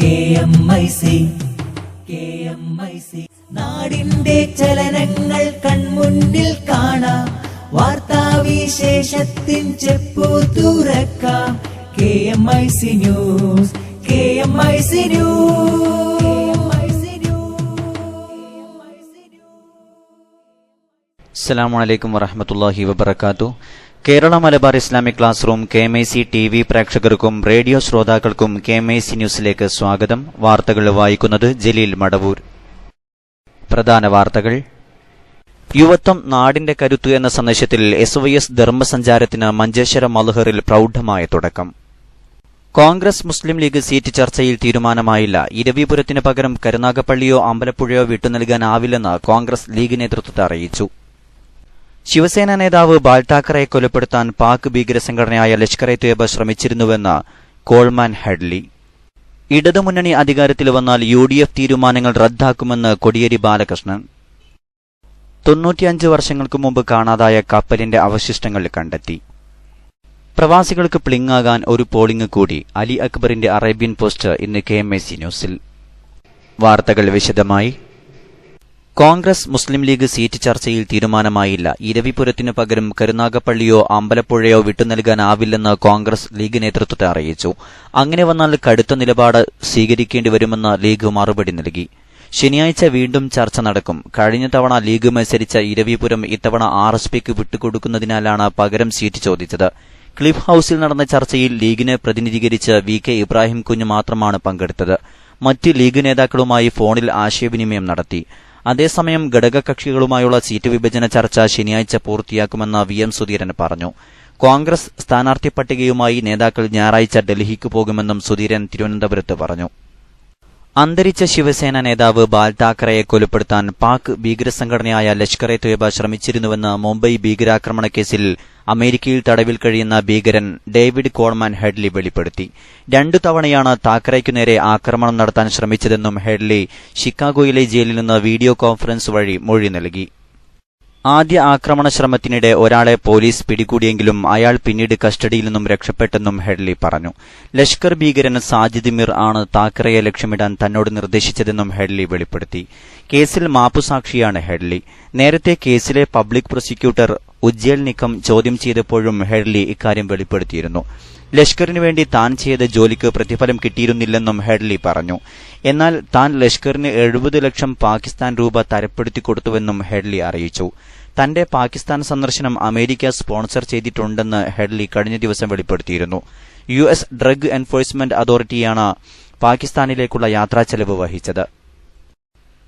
KMIC നാടിന്റെ ചലനങ്ങൾ കൺമുന്നിൽ കാണാം, വാർത്താവിശേഷത്തിൻ ചെപ്പു തുറക്കാം. KMIC news. അസ്സലാമു അലൈക്കും വറഹ്മത്തുള്ളാഹി വബറകാതുഹു. Kerala Malabar Islamic class room KMIC TV പ്രേക്ഷകർക്കും റേഡിയോ ശ്രോതാക്കൾക്കും KMIC ന്യൂസിലേക്ക് സ്വാഗതം. വാർത്തകൾ വായിക്കുന്നത് ജലീൽ മടവൂർ. പ്രധാന വാർത്തകൾ. യുവത്വം നാടിന്റെ കരുത്ത് എന്ന സന്ദേശത്തിൽ SYS ധർമ്മസഞ്ചാരത്തിന് മഞ്ചേശ്വരം മൽഹറിൽ പ്രൗഢമായ തുടക്കം. കോൺഗ്രസ് മുസ്ലിം ലീഗ് സീറ്റ് ചർച്ചയിൽ തീരുമാനമായില്ല. ഇരവിപുരത്തിന് പകരം കരുനാഗപ്പള്ളിയോ അമ്പലപ്പുഴയോ വിട്ടുനൽകാനാവില്ലെന്ന് കോൺഗ്രസ് ലീഗ് നേതൃത്വത്തെ അറിയിച്ചു. ശിവസേന നേതാവ് ബാൽ ഠാക്കറയെ കൊലപ്പെടുത്താൻ പാക് ഭീകരസംഘടനയായ ലഷ്കർ-ഇ-ത്വയ്ബ ശ്രമിച്ചിരുന്നുവെന്ന് കോൾമാൻ ഹെഡ്ലി. ഇടതുമുന്നണി അധികാരത്തിൽ വന്നാൽ UDF തീരുമാനങ്ങൾ റദ്ദാക്കുമെന്ന് കോടിയേരി ബാലകൃഷ്ണൻ. 95 വർഷങ്ങൾക്ക് മുമ്പ് കാണാതായ കപ്പലിന്റെ അവശിഷ്ടങ്ങൾ കണ്ടെത്തി. പ്രവാസികൾക്ക് പ്ലിങ്ങാകാൻ ഒരു പോളിംഗ് കൂടി. അലി അക്ബറിന്റെ അറേബ്യൻ പോസ്റ്റ് ഇന്ന് KMIC ന്യൂസിൽ. വാർത്തകൾ വിശദമായി. കോൺഗ്രസ് മുസ്ലിം ലീഗ് സീറ്റ് ചർച്ചയിൽ തീരുമാനമായില്ല. ഇരവിപുരത്തിനു പകരം കരുനാഗപ്പള്ളിയോ അമ്പലപ്പുഴയോ വിട്ടുനൽകാനാവില്ലെന്ന് കോൺഗ്രസ് ലീഗ് നേതൃത്വത്തെ അറിയിച്ചു. അങ്ങനെ വന്നാൽ കടുത്ത നിലപാട് സ്വീകരിക്കേണ്ടിവരുമെന്ന് ലീഗ് മറുപടി നൽകി. ശനിയാഴ്ച വീണ്ടും ചർച്ച നടക്കും. കഴിഞ്ഞ തവണ ലീഗ് മത്സരിച്ച ഇരവിപുരം ഇത്തവണ RSPക്ക് വിട്ടുകൊടുക്കുന്നതിനാലാണ് പകരം സീറ്റ് ചോദിച്ചത്. ക്ലിഫ് ഹൌസിൽ നടന്ന ചർച്ചയിൽ ലീഗിനെ പ്രതിനിധീകരിച്ച് VK ഇബ്രാഹിം കുഞ്ഞ് മാത്രമാണ് പങ്കെടുത്തത്. മറ്റ് ലീഗ് നേതാക്കളുമായി ഫോണിൽ ആശയവിനിമയം നടത്തി. അതേസമയം ഘടകകക്ഷികളുമായുള്ള സീറ്റ് വിഭജന ചർച്ച ശനിയാഴ്ച പൂർത്തിയാക്കുമെന്ന് VM സുധീരൻ പറഞ്ഞു. കോൺഗ്രസ് സ്ഥാനാർത്ഥി പട്ടികയുമായി നേതാക്കൾ ഞായറാഴ്ച ഡൽഹിക്ക് പോകുമെന്നും സുധീരൻ തിരുവനന്തപുരത്ത് പറഞ്ഞു. അന്തരിച്ച ശിവസേന നേതാവ് ബാൽ ഠാക്കറയെ കൊലപ്പെടുത്താൻ പാക് ഭീകരസംഘടനയായ ലഷ്കർ-ഇ-ത്വയ്ബ ശ്രമിച്ചിരുന്നുവെന്ന് മുംബൈ ഭീകരാക്രമണ കേസിൽ അമേരിക്കയിൽ തടവിൽ കഴിയുന്ന ഭീകരൻ ഡേവിഡ് കോൾമാൻ ഹെഡ്ലി വെളിപ്പെടുത്തി. 2 തവണയാണ് ഠാക്കറയ്ക്കു നേരെ ആക്രമണം നടത്താൻ ശ്രമിച്ചതെന്നും ഹെഡ്ലി ഷിക്കാഗോയിലെ ജയിലിൽ നിന്ന് വീഡിയോ കോൺഫറൻസ് വഴി മൊഴി നൽകി. ആദ്യ ആക്രമണ ശ്രമത്തിനിടെ ഒരാളെ പോലീസ് പിടികൂടിയെങ്കിലും അയാൾ പിന്നീട് കസ്റ്റഡിയിൽ നിന്നും രക്ഷപ്പെട്ടെന്നും ഹെഡ്ലി പറഞ്ഞു. ലഷ്കർ ഭീകരൻ സാജിദ് മിർ ആണ് ഠാക്കറയെ ലക്ഷ്യമിടാൻ തന്നോട് നിർദ്ദേശിച്ചതെന്നും ഹെഡ്ലി വെളിപ്പെടുത്തി. കേസിൽ മാപ്പുസാക്ഷിയാണ് ഹെഡ്ലി. നേരത്തെ കേസിലെ പബ്ലിക് പ്രോസിക്യൂട്ടർ ഉജ്ജൽ നിക്കം ചോദ്യം ചെയ്തപ്പോഴും ഹെഡ്ലി ഇക്കാര്യം വെളിപ്പെടുത്തിയിരുന്നു. ലഷ്കറിനു വേണ്ടി താൻ ചെയ്ത ജോലിക്ക് പ്രതിഫലം കിട്ടിയിരുന്നില്ലെന്നും ഹെഡ്ലി പറഞ്ഞു. എന്നാൽ താൻ ലഷ്കറിന് 70 ലക്ഷം പാകിസ്ഥാൻ രൂപ തരപ്പെടുത്തി കൊടുത്തുവെന്നും ഹെഡ്ലി അറിയിച്ചു. തന്റെ പാകിസ്ഥാൻ സന്ദർശനം അമേരിക്ക സ്പോൺസർ ചെയ്തിട്ടുണ്ടെന്ന് ഹെഡ്ലി കഴിഞ്ഞ ദിവസം വെളിപ്പെടുത്തിയിരുന്നു. US ഡ്രഗ് എൻഫോഴ്സ്മെന്റ് അതോറിറ്റിയാണ് പാകിസ്ഥാനിലേക്കുള്ള യാത്രാച്ചെലവ് വഹിച്ചത്.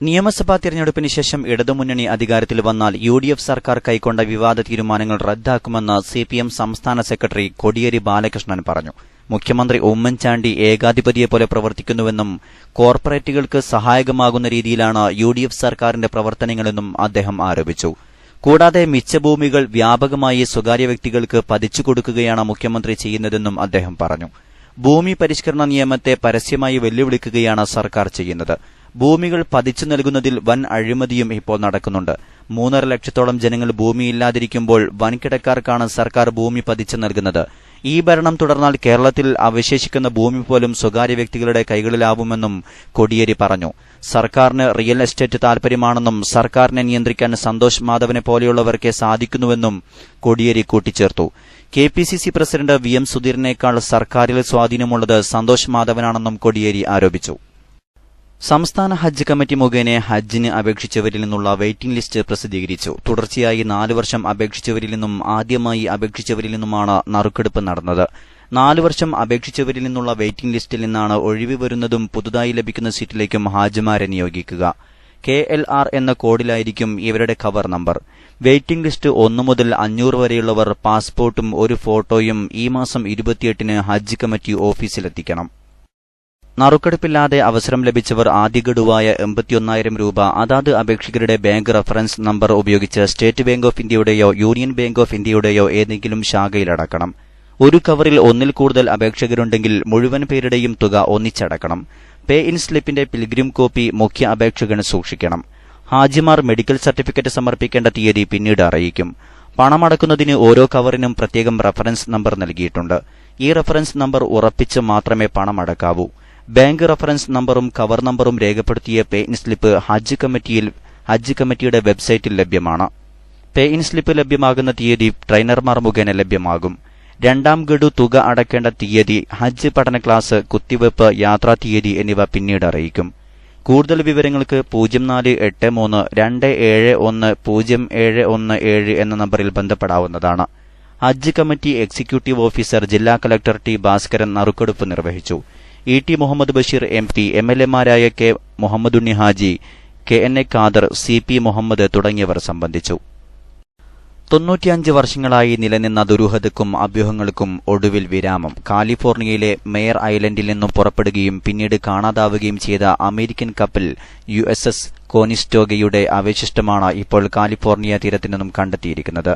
നിയമസഭാ തിരഞ്ഞെടുപ്പിന് ശേഷം ഇടതുമുന്നണി അധികാരത്തിൽ വന്നാൽ UDF സർക്കാർ കൈക്കൊണ്ട വിവാദ തീരുമാനങ്ങൾ റദ്ദാക്കുമെന്ന് CPM സംസ്ഥാന സെക്രട്ടറി കോടിയേരി ബാലകൃഷ്ണൻ പറഞ്ഞു. മുഖ്യമന്ത്രി ഉമ്മൻചാണ്ടി ഏകാധിപതിയെപ്പോലെ പ്രവർത്തിക്കുന്നുവെന്നും കോർപ്പറേറ്റുകൾക്ക് സഹായകമാകുന്ന രീതിയിലാണ് UDF സർക്കാരിന്റെ പ്രവർത്തനങ്ങളെന്നും അദ്ദേഹം ആരോപിച്ചു. കൂടാതെ മിച്ചഭൂമികൾ വ്യാപകമായി സ്വകാര്യ വ്യക്തികൾക്ക് പതിച്ചുകൊടുക്കുകയാണ് മുഖ്യമന്ത്രി ചെയ്യുന്നതെന്നും അദ്ദേഹം പറഞ്ഞു. ഭൂമി പരിഷ്കരണ നിയമത്തെ പരസ്യമായി വെല്ലുവിളിക്കുകയാണ് സർക്കാർ ചെയ്യുന്നത്. ഭൂമികൾ പതിച്ചു നൽകുന്നതിൽ വൻ അഴിമതിയും ഇപ്പോൾ നടക്കുന്നുണ്ട്. 3.5 ലക്ഷത്തോളം ജനങ്ങൾ ഭൂമിയില്ലാതിരിക്കുമ്പോൾ വൻകിടക്കാർക്കാണ് സർക്കാർ ഭൂമി പതിച്ചു നൽകുന്നത്. ഈ ഭരണം തുടർന്നാൽ കേരളത്തിൽ അവശേഷിക്കുന്ന ഭൂമി പോലും സ്വകാര്യ വ്യക്തികളുടെ കൈകളിലാവുമെന്നും കോടിയേരി പറഞ്ഞു. സർക്കാരിന് റിയൽ എസ്റ്റേറ്റ് താൽപര്യമാണെന്നും സർക്കാരിനെ നിയന്ത്രിക്കാൻ സന്തോഷ് മാധവനെ പോലെയുള്ളവർക്കേ സാധിക്കുന്നുവെന്നും കോടിയേരി കൂട്ടിച്ചേർത്തു. KPCC പ്രസിഡന്റ് VM സുധീരനേക്കാൾ സർക്കാരിൽ സ്വാധീനമുള്ളത് സന്തോഷ് മാധവനാണെന്നും കോടിയേരി ആരോപിച്ചു. സംസ്ഥാന ഹജ്ജ് കമ്മിറ്റി മുഖേന ഹജ്ജിന് അപേക്ഷിച്ചവരിൽ നിന്നുള്ള വെയിറ്റിംഗ് ലിസ്റ്റ് പ്രസിദ്ധീകരിച്ചു. തുടർച്ചയായി 4 വർഷം അപേക്ഷിച്ചവരിൽ നിന്നും ആദ്യമായി അപേക്ഷിച്ചവരിൽ നിന്നുമാണ് നറുക്കെടുപ്പ് നടന്നത്. 4 വർഷം അപേക്ഷിച്ചവരിൽ നിന്നുള്ള വെയിറ്റിംഗ് ലിസ്റ്റിൽ നിന്നാണ് ഒഴിവ് വരുന്നതും പുതുതായി ലഭിക്കുന്ന സീറ്റിലേക്കും ഹാജിമാരെ നിയോഗിക്കുക. KLR എന്ന കോഡിലായിരിക്കും ഇവരുടെ കവർ നമ്പർ. വെയിറ്റിംഗ് ലിസ്റ്റ് 1 മുതൽ 500 വരെയുള്ളവർ പാസ്പോർട്ടും ഒരു ഫോട്ടോയും ഈ മാസം 28-ന് ഹജ്ജ് കമ്മിറ്റി ഓഫീസിലെത്തിക്കണം. നറുക്കെടുപ്പില്ലാതെ അവസരം ലഭിച്ചവർ ആദ്യ ഗഡുവായ 81,000 രൂപ അതാത് അപേക്ഷകരുടെ ബാങ്ക് റഫറൻസ് നമ്പർ ഉപയോഗിച്ച് സ്റ്റേറ്റ് ബാങ്ക് ഓഫ് ഇന്ത്യയുടെയോ യൂണിയൻ ബാങ്ക് ഓഫ് ഇന്ത്യയുടെയോ ഏതെങ്കിലും ശാഖയിലടക്കണം. ഒരു കവറിൽ 1-ൽ കൂടുതൽ അപേക്ഷകരുണ്ടെങ്കിൽ മുഴുവൻ പേരുടെയും തുക ഒന്നിച്ചടക്കണം. പേ ഇൻ സ്ലിപ്പിന്റെ പിൽഗ്രിം കോപ്പി മുഖ്യ അപേക്ഷകന് സൂക്ഷിക്കണം. ഹാജിമാർ മെഡിക്കൽ സർട്ടിഫിക്കറ്റ് സമർപ്പിക്കേണ്ട തീയതി പിന്നീട് അറിയിക്കും. പണമടക്കുന്നതിന് ഓരോ കവറിനും പ്രത്യേകം റഫറൻസ് നമ്പർ നൽകിയിട്ടുണ്ട്. ഈ റഫറൻസ് നമ്പർ ഉറപ്പിച്ച് മാത്രമേ പണമടക്കാവൂ. ബാങ്ക് റഫറൻസ് നമ്പറും കവർ നമ്പറും രേഖപ്പെടുത്തിയ പേ ഇൻ സ്ലിപ്പ് ഹജ്ജ് കമ്മിറ്റിയുടെ വെബ്സൈറ്റിൽ ലഭ്യമാണ്. പേ ഇൻ സ്ലിപ്പ് ലഭ്യമാകുന്ന തീയതി ട്രെയിനർമാർ മുഖേന ലഭ്യമാകും. രണ്ടാം ഗഡു തുക അടയ്ക്കേണ്ട തീയതി, ഹജ്ജ് പഠന ക്ലാസ്, കുത്തിവയ്പ്, യാത്രാ തീയതി എന്നിവ പിന്നീട് അറിയിക്കും. കൂടുതൽ വിവരങ്ങൾക്ക് 0483271017 എന്ന നമ്പറിൽ ബന്ധപ്പെടാവുന്നതാണ്. ഹജ്ജ് കമ്മിറ്റി എക്സിക്യൂട്ടീവ് ഓഫീസർ ജില്ലാ കളക്ടർ ടി ഭാസ്കരൻ നറുക്കെടുപ്പ് നിർവഹിച്ചു. ET Muhammad Basheer MP, MLA മാരായ K Muhammadunni Haji, KNA Khader, CP Muhammad തുടങ്ങിയവർ സംബന്ധിച്ചു. 95 വർഷങ്ങളായി നിലനിന്ന ദുരൂഹതയ്ക്കും അഭ്യൂഹങ്ങൾക്കും ഒടുവിൽ വിരാമം. കാലിഫോർണിയയിലെ മേയർ ഐലൻഡിൽ നിന്നും പുറപ്പെടുകയും പിന്നീട് കാണാതാവുകയും ചെയ്ത അമേരിക്കൻ കപ്പൽ USS കോനിസ്റ്റോഗയുടെ അവശിഷ്ടമാണ് ഇപ്പോൾ കാലിഫോർണിയ തീരത്തു നിന്നും കണ്ടെത്തിയിരിക്കുന്നത്.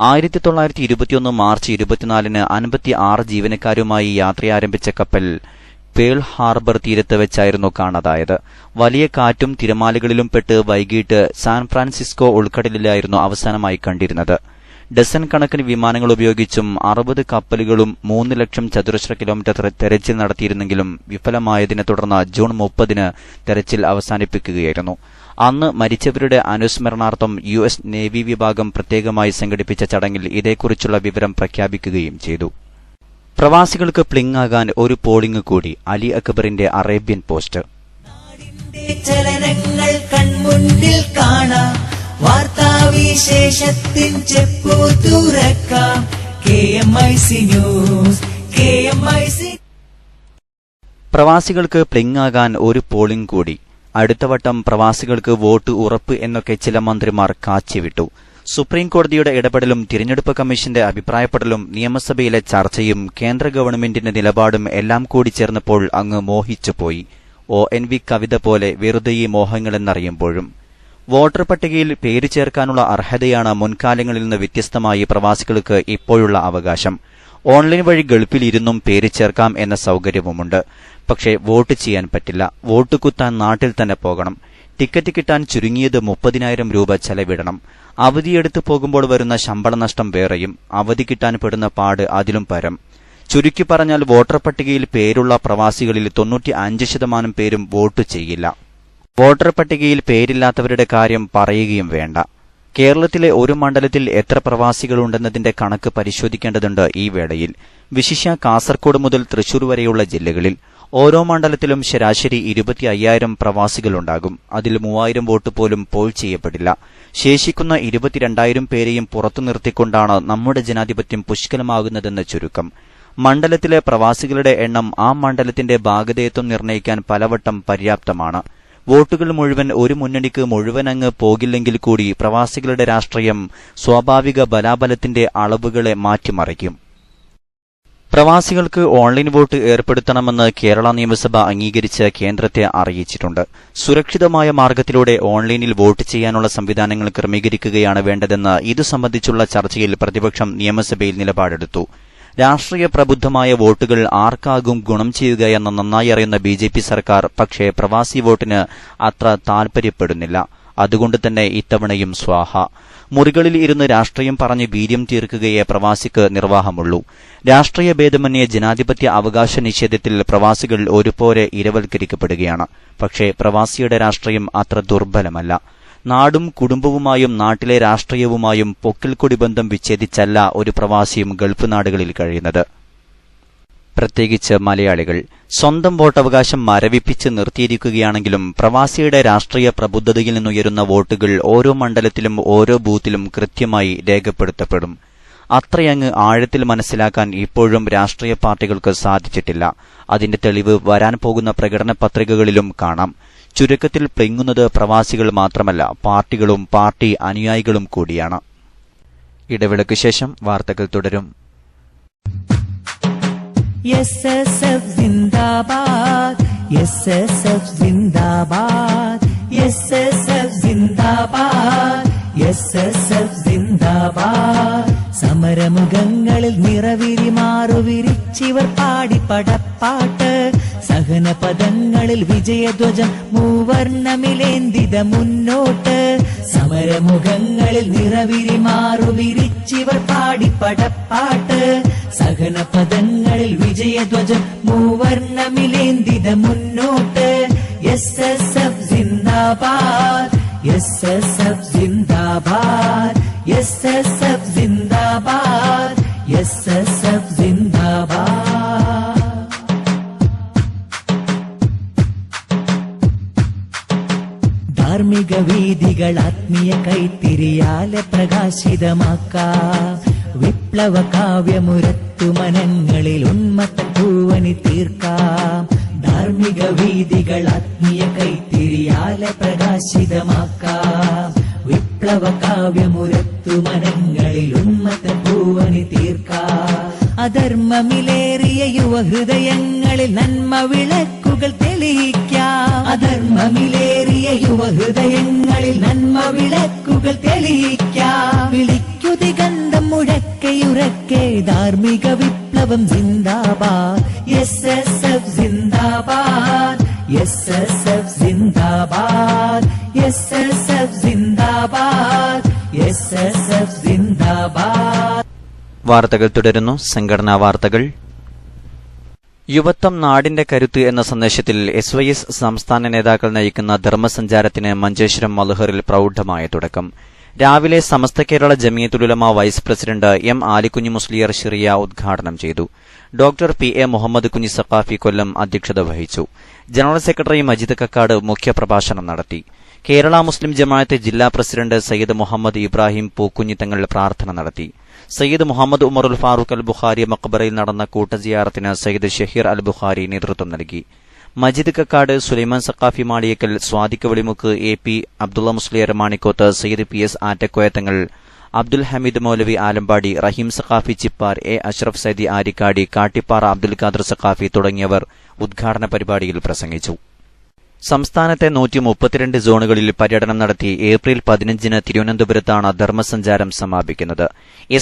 1921 മാർച്ച് 24-ന് 56 ജീവനക്കാരുമായി യാത്രയാരംഭിച്ച കപ്പൽ പേൾ ഹാർബർ തീരത്ത് വെച്ചായിരുന്നു കാണാതായത്. വലിയ കാറ്റും തിരമാലകളിലും പെട്ട് വൈകിട്ട് സാൻ ഫ്രാൻസിസ്കോ ഉൾക്കടലിലായിരുന്നു അവസാനമായി കണ്ടിരുന്നത്. ഡസൻ കണക്കിന് വിമാനങ്ങൾ ഉപയോഗിച്ചും 60 കപ്പലുകളും 3 ലക്ഷം ചതുരശ്ര കിലോമീറ്റർ തെരച്ചിൽ നടത്തിയിരുന്നെങ്കിലും വിഫലമായതിനെ തുടർന്ന് ജൂൺ 30-ന് തെരച്ചിൽ അവസാനിപ്പിക്കുകയായിരുന്നു. അന്ന് മരിച്ചവരുടെ അനുസ്മരണാർത്ഥം US നേവി വിഭാഗം പ്രത്യേകമായി സംഘടിപ്പിച്ച ചടങ്ങിൽ ഇതേക്കുറിച്ചുള്ള വിവരം പ്രഖ്യാപിക്കുകയും ചെയ്തു. പ്രവാസികൾക്ക് പ്ലിങ്ങാകാൻ ഒരു പോളിംഗ് കൂടി, അലി അക്ബറിന്റെ അറേബ്യൻ പോസ്റ്റ്. നാടിന്റെ ചലനങ്ങൾ കൺമുന്നിൽ കാണാം, വാർത്താവിശേഷത്തിൻ ചെപ്പു തുറക്കാം. KMIC news, KMIC. പ്രവാസികൾക്ക് പ്ലിങ്ങാകാൻ ഒരു പോളിംഗ് കൂടി. അടുത്ത വട്ടം പ്രവാസികൾക്ക് വോട്ട് ഉറപ്പ് എന്നൊക്കെ ചില മന്ത്രിമാർ കാച്ചിവിട്ടു. സുപ്രീംകോടതിയുടെ ഇടപെടലും തിരഞ്ഞെടുപ്പ് കമ്മീഷന്റെ അഭിപ്രായപ്പെടലും നിയമസഭയിലെ ചർച്ചയും കേന്ദ്ര ഗവൺമെന്റിന്റെ നിലപാടും എല്ലാം കൂടി ചേർന്നപ്പോൾ അങ്ങ് മോഹിച്ചുപോയി. ONV കവിത പോലെ വെറുതെ ഈ മോഹങ്ങളെന്നറിയുമ്പോഴും. വോട്ടർ പട്ടികയിൽ പേര് ചേർക്കാനുള്ള അർഹതയാണ് മുൻകാലങ്ങളിൽ നിന്ന് വ്യത്യസ്തമായി പ്രവാസികൾക്ക് ഇപ്പോഴുള്ള അവകാശം. ഓൺലൈൻ വഴി ഗൾഫിൽ ഇരുന്നും പേര് ചേർക്കാം എന്ന സൌകര്യവുമുണ്ട്. പക്ഷേ വോട്ട് ചെയ്യാൻ പറ്റില്ല. വോട്ട് കുത്താൻ നാട്ടിൽ തന്നെ പോകണം. ടിക്കറ്റ് കിട്ടാൻ ചുരുങ്ങിയത് 30,000 രൂപ ചെലവിടണം. അവധിയെടുത്ത് പോകുമ്പോൾ വരുന്ന ശമ്പള നഷ്ടം വേറെയും, അവധി കിട്ടാൻ പെടുന്ന പാട് അതിലും പരം. ചുരുക്കി പറഞ്ഞാൽ വോട്ടർ പട്ടികയിൽ പേരുള്ള പ്രവാസികളിൽ 95% പേരും വോട്ട് ചെയ്യില്ല. വോട്ടർ പട്ടികയിൽ പേരില്ലാത്തവരുടെ കാര്യം പറയുകയും വേണ്ട. കേരളത്തിലെ ഒരു മണ്ഡലത്തിൽ എത്ര പ്രവാസികളുണ്ടെന്നതിന്റെ കണക്ക് പരിശോധിക്കേണ്ടതുണ്ട് ഈ വേളയിൽ. വിശിഷ്യ കാസർകോട് മുതൽ തൃശൂർ വരെയുള്ള ജില്ലകളിൽ ഓരോ മണ്ഡലത്തിലും ശരാശരി 25,000 പ്രവാസികളുണ്ടാകും. അതിൽ 3,000 വോട്ട് പോലും പോൾ ചെയ്യപ്പെടില്ല. ശേഷിക്കുന്ന 22,000 പേരെയും പുറത്തു നിർത്തിക്കൊണ്ടാണ് നമ്മുടെ ജനാധിപത്യം പുഷ്കലമാകുന്നതെന്ന് ചുരുക്കം. മണ്ഡലത്തിലെ പ്രവാസികളുടെ എണ്ണം ആ മണ്ഡലത്തിന്റെ ഭാഗധേയത്വം നിർണ്ണയിക്കാൻ പലവട്ടം പര്യാപ്തമാണ്. വോട്ടുകൾ മുഴുവൻ ഒരു മുന്നണിക്ക് മുഴുവനങ്ങ് പോകില്ലെങ്കിൽ കൂടി പ്രവാസികളുടെ രാഷ്ട്രീയം സ്വാഭാവിക ബലാബലത്തിന്റെ അളവുകളെ മാറ്റിമറിക്കും. പ്രവാസികൾക്ക് ഓൺലൈൻ വോട്ട് ഏർപ്പെടുത്തണമെന്ന് കേരള നിയമസഭ അംഗീകരിച്ച് കേന്ദ്രത്തെ അറിയിച്ചിട്ടുണ്ട്. സുരക്ഷിതമായ മാർഗത്തിലൂടെ ഓൺലൈനിൽ വോട്ട് ചെയ്യാനുള്ള സംവിധാനങ്ങൾ ക്രമീകരിക്കുകയാണ് വേണ്ടതെന്ന് ഇതു സംബന്ധിച്ചുള്ള ചർച്ചയിൽ പ്രതിപക്ഷം നിയമസഭയിൽ നിലപാടെടുത്തു. രാഷ്ട്രീയ പ്രബുദ്ധമായ വോട്ടുകൾ ആർക്കാകും ഗുണം ചെയ്യുകയെന്ന് നന്നായി അറിയുന്ന BJP സർക്കാർ പക്ഷേ പ്രവാസി വോട്ടിന് അത്ര താൽപര്യപ്പെടുന്നില്ല. അതുകൊണ്ട് തന്നെ ഇത്തവണയും സ്വാഹ. മുറികളിൽ ഇരുന്ന് രാഷ്ട്രീയം പറഞ്ഞ് വീര്യം തീർക്കുകയേ പ്രവാസിക്ക് നിർവാഹമുള്ളൂ. രാഷ്ട്രീയ ഭേദമന്യേ ജനാധിപത്യ അവകാശ നിഷേധത്തിൽ പ്രവാസികൾ ഒരുപോലെ ഇരവൽക്കരിക്കപ്പെടുകയാണ്. പക്ഷേ പ്രവാസിയുടെ രാഷ്ട്രീയം അത്ര ദുർബലമല്ല. നാടും കുടുംബവുമായും നാട്ടിലെ രാഷ്ട്രീയവുമായും പൊക്കിൽക്കൊടി ബന്ധം വിച്ഛേദിച്ചല്ല ഒരു പ്രവാസിയും ഗൾഫ് നാടുകളിൽ കഴിയുന്നത്. പ്രത്യേകിച്ച് മലയാളികൾ സ്വന്തം വോട്ടവകാശം മരവിപ്പിച്ച് നിർത്തിയിരിക്കുകയാണെങ്കിലും പ്രവാസിയുടെ രാഷ്ട്രീയ പ്രബുദ്ധതയിൽ നിന്നുയരുന്ന വോട്ടുകൾ ഓരോ മണ്ഡലത്തിലും ഓരോ ബൂത്തിലും കൃത്യമായി രേഖപ്പെടുത്തപ്പെടും. അത്രയങ്ങ് ആഴത്തിൽ മനസ്സിലാക്കാൻ ഇപ്പോഴും രാഷ്ട്രീയ പാർട്ടികൾക്ക് സാധിച്ചിട്ടില്ല. അതിന്റെ തെളിവ് വരാൻ പോകുന്ന പ്രകടന പത്രികകളിലും കാണാം. ചുരുക്കത്തിൽ പ്ലിങ്ങുന്നത് പ്രവാസികൾ മാത്രമല്ല, പാർട്ടികളും പാർട്ടി അനുയായികളും കൂടിയാണ്. ഇടവേളയ്ക്ക് ശേഷം വാർത്തകൾ തുടരും. SSF जिंदाबाद, SSF जिंदाबाद, SSF जिंदाबाद, SSF जिंदाबाद. സമരമുഖങ്ങളിൽ നിറവിരി മാറുവിരിച്ചിവർ പാടി പടപ്പാട്ട്. സഹനപദങ്ങളിൽ വിജയധ്വജം മൂവർണ്ണമിലേന്തിത മുന്നോട്ട്. സമരമുഖങ്ങളിൽ നിറവിരി മാറുവിരിച്ചിവർ പാടി പടപ്പാട്ട്. സഹനപദങ്ങളിൽ വിജയധ്വജം മൂവർണ്ണമിലേന്തിത മുന്നോട്ട്. SSF സിന്ദാബാദ്, SSF സിന്ദാബാദ്, SSF സിന്ദാബാദ്, SSF സിന്ദാബാദ്. ധാർമ്മിക വീതികൾ ആത്മീയ കൈത്തിരിയാലെ പ്രകാശിതമാക്കാം. വിപ്ലവ കാവ്യമുരത്തു മനങ്ങളിൽ ഉന്മത്തൻ പൂവനി തീർക്കാം. ധാർമ്മിക വീതികൾ ആത്മീയ കൈത്തിരിയാലെ പ്രകാശിതമാക്കാം. വിപ്ലവ കാവ്യമുരത്തു മനങ്ങളിൽ ഉന്മത്തൻ പൂവനി തീർക്കാം. അധർമ്മമിലേറിയ യുവഹൃദയങ്ങളിൽ നന്മ വിളക്കുകൾ തെളിയിക്കാം. അധർമ്മമിലേറിയ യുവഹൃദയങ്ങളിൽ നന്മ വിളക്കുകൾ തെളിയിക്കാം. വിളിക്കു ദിഗന്ധം മുഴക്കയുറക്കെ ധാർമ്മിക വിപ്ലവം സിന്ദാബാദ്. SSF സിന്ദാബാദ്, SSF സിന്ദാബാദ്, SSF സിന്ദാബാദ്, SSF സിന്ദാബാദ്. വാർത്തകൾ തുടരുന്നു. സംഘടനാ വാർത്തകൾ. യുവത്വം നാടിന്റെ കരുത്ത് എന്ന സന്ദേശത്തിൽ SYS സംസ്ഥാന നേതാക്കൾ നയിക്കുന്ന ധർമ്മസഞ്ചാരത്തിന് മഞ്ചേശ്വരം മൽഹറിൽ പ്രൌഢമായ തുടക്കം. രാവിലെ Samastha Kerala Jamiyyathul Ulama vice president M Alikkunhi Musliyar Shiriya ഉദ്ഘാടനം ചെയ്തു. ഡോക്ടർ PA മുഹമ്മദ് കുഞ്ഞി സഖാഫി കൊല്ലം അധ്യക്ഷത വഹിച്ചു. ജനറൽ സെക്രട്ടറി മജീദ് കക്കാട് മുഖ്യപ്രഭാഷണം നടത്തി. കേരള മുസ്ലിം ജമാഅത്ത് ജില്ലാ പ്രസിഡന്റ് സയ്യിദ് മുഹമ്മദ് ഇബ്രാഹിം പൂക്കുഞ്ഞി തങ്ങൾ പ്രാർത്ഥന നടത്തി. സയ്യിദ് മുഹമ്മദ് ഉമറുൽ ഫാറൂഖ് അൽ ബുഖാരി മക്ബറയിൽ നടന്ന കൂട്ടസിയാറത്തിന് സയ്യിദ് ഷഹീർ അൽ ബുഖാരി നേതൃത്വം നൽകി. Majeed Kakkad, Sulaiman Saqafi Maliyekkal, Sadiq Velimukku, AP Abdulla Musliyar Manikkoth, Sayyid PS Attakoya Thangal, Abdul Hameed Moulavi Alampady, Rahim Saqafi Chippar, A Ashraf സൈദി ആരിക്കാടി, കാട്ടിപ്പാറ അബ്ദുൽ ഖാദർ സഖാഫി തുടങ്ങിയവർ ഉദ്ഘാടന പരിപാടിയിൽ പ്രസംഗിച്ചു. സംസ്ഥാനത്തെ 132 സോണുകളിൽ പര്യടനം നടത്തി ഏപ്രിൽ 15-ന് തിരുവനന്തപുരത്താണ് ധർമ്മസഞ്ചാരം സമാപിക്കുന്നത്.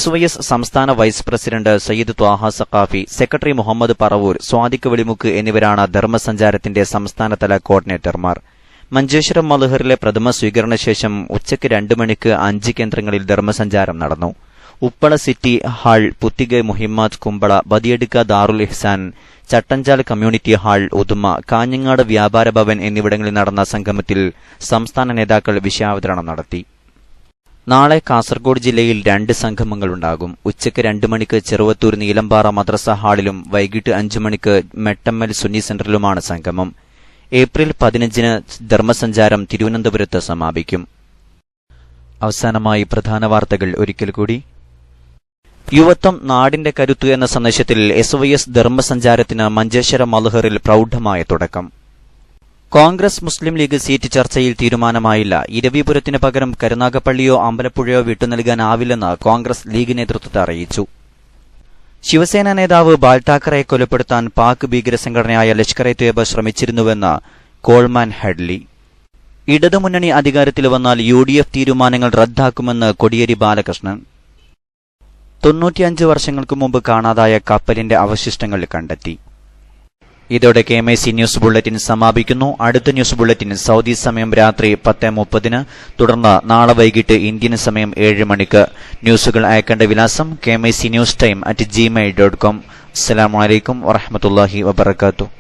SYS സംസ്ഥാന vice president Sayyid Twaha Saqafi, secretary Muhammad Paravoor, Swadiq Velimukku എന്നിവരാണ് ധർമ്മസഞ്ചാരത്തിന്റെ സംസ്ഥാനതല കോർഡിനേറ്റർമാർ. മഞ്ചേശ്വരം മൽഹറിലെ പ്രഥമ സ്വീകരണശേഷം ഉച്ചയ്ക്ക് 2 മണിക്ക് 5 കേന്ദ്രങ്ങളിൽ ധർമ്മസഞ്ചാരം നടന്നു. ഉപ്പള സിറ്റി ഹാൾ, പുത്തിഗ മുഹിമ്മാത്ത് കുമ്പള, ബദിയടുക്ക ദാറുൽ ഇഹ്സാൻ, ചട്ടഞ്ചാൽ കമ്മ്യൂണിറ്റി ഹാൾ, ഉദുമ, കാഞ്ഞങ്ങാട് വ്യാപാര ഭവൻ എന്നിവിടങ്ങളിൽ നടന്ന സംഗമത്തിൽ സംസ്ഥാന നേതാക്കൾ വിഷയാവതരണം നടത്തി. നാളെ കാസർഗോഡ് ജില്ലയിൽ 2 സംഗമങ്ങളുണ്ടാകും. ഉച്ചയ്ക്ക് 2 മണിക്ക് ചെറുവത്തൂർ നീലമ്പാറ മദ്രസ ഹാളിലും വൈകിട്ട് 5 മണിക്ക് മെട്ടമ്മൽ സുന്നി സെന്ററിലുമാണ് സംഗമം. ഏപ്രിൽ 15-ന് ധർമ്മസഞ്ചാരം തിരുവനന്തപുരത്ത് സമാപിക്കും. അവസാനമായി പ്രധാന വാർത്തകൾ ഒരിക്കൽ കൂടി. യുവത്വം നാടിന്റെ കരുത്ത് എന്ന സന്ദേശത്തിൽ SYS ധർമ്മസഞ്ചാരത്തിന് മഞ്ചേശ്വരം മൽഹറിൽ പ്രൌഢമായ തുടക്കം. കോൺഗ്രസ് മുസ്ലിം ലീഗ് സീറ്റ് ചർച്ചയിൽ തീരുമാനമായില്ല. ഇരവിപുരത്തിന് പകരം കരുനാഗപ്പള്ളിയോ അമ്പലപ്പുഴയോ വിട്ടുനൽകാനാവില്ലെന്ന് കോൺഗ്രസ് ലീഗ് നേതൃത്വത്തെ അറിയിച്ചു. ശിവസേന നേതാവ് ബാൽ ഠാക്കറെയെ കൊലപ്പെടുത്താൻ പാക് ഭീകരസംഘടനയായ ലഷ്കർ-ഇ-തോയ്ബ ശ്രമിച്ചിരുന്നുവെന്ന് കോൾമാൻ ഹെഡ്ലി. ഇടതുമുന്നണി അധികാരത്തിൽ വന്നാൽ UDF തീരുമാനങ്ങൾ റദ്ദാക്കുമെന്ന് കോടിയേരി ബാലകൃഷ്ണൻ. 95 വർഷങ്ങൾക്ക് മുമ്പ് കാണാതായ കപ്പലിന്റെ അവശിഷ്ടങ്ങൾ കണ്ടെത്തി. ഇതോടെ KMIC ന്യൂസ് ബുള്ളറ്റിൻ സമാപിക്കുന്നു. അടുത്ത ന്യൂസ് ബുള്ളറ്റിൻ സൗദി സമയം രാത്രി 10:30-ന്, തുടർന്ന് നാളെ വൈകിട്ട് ഇന്ത്യൻ സമയം 7 മണിക്ക്. ന്യൂസുകൾ അയക്കേണ്ട വിലാസം KMIC News Time@gmail.com. അസ്സലാമു അലൈക്കും വറഹ്മത്തുള്ളാഹി വബറകാതുഹു.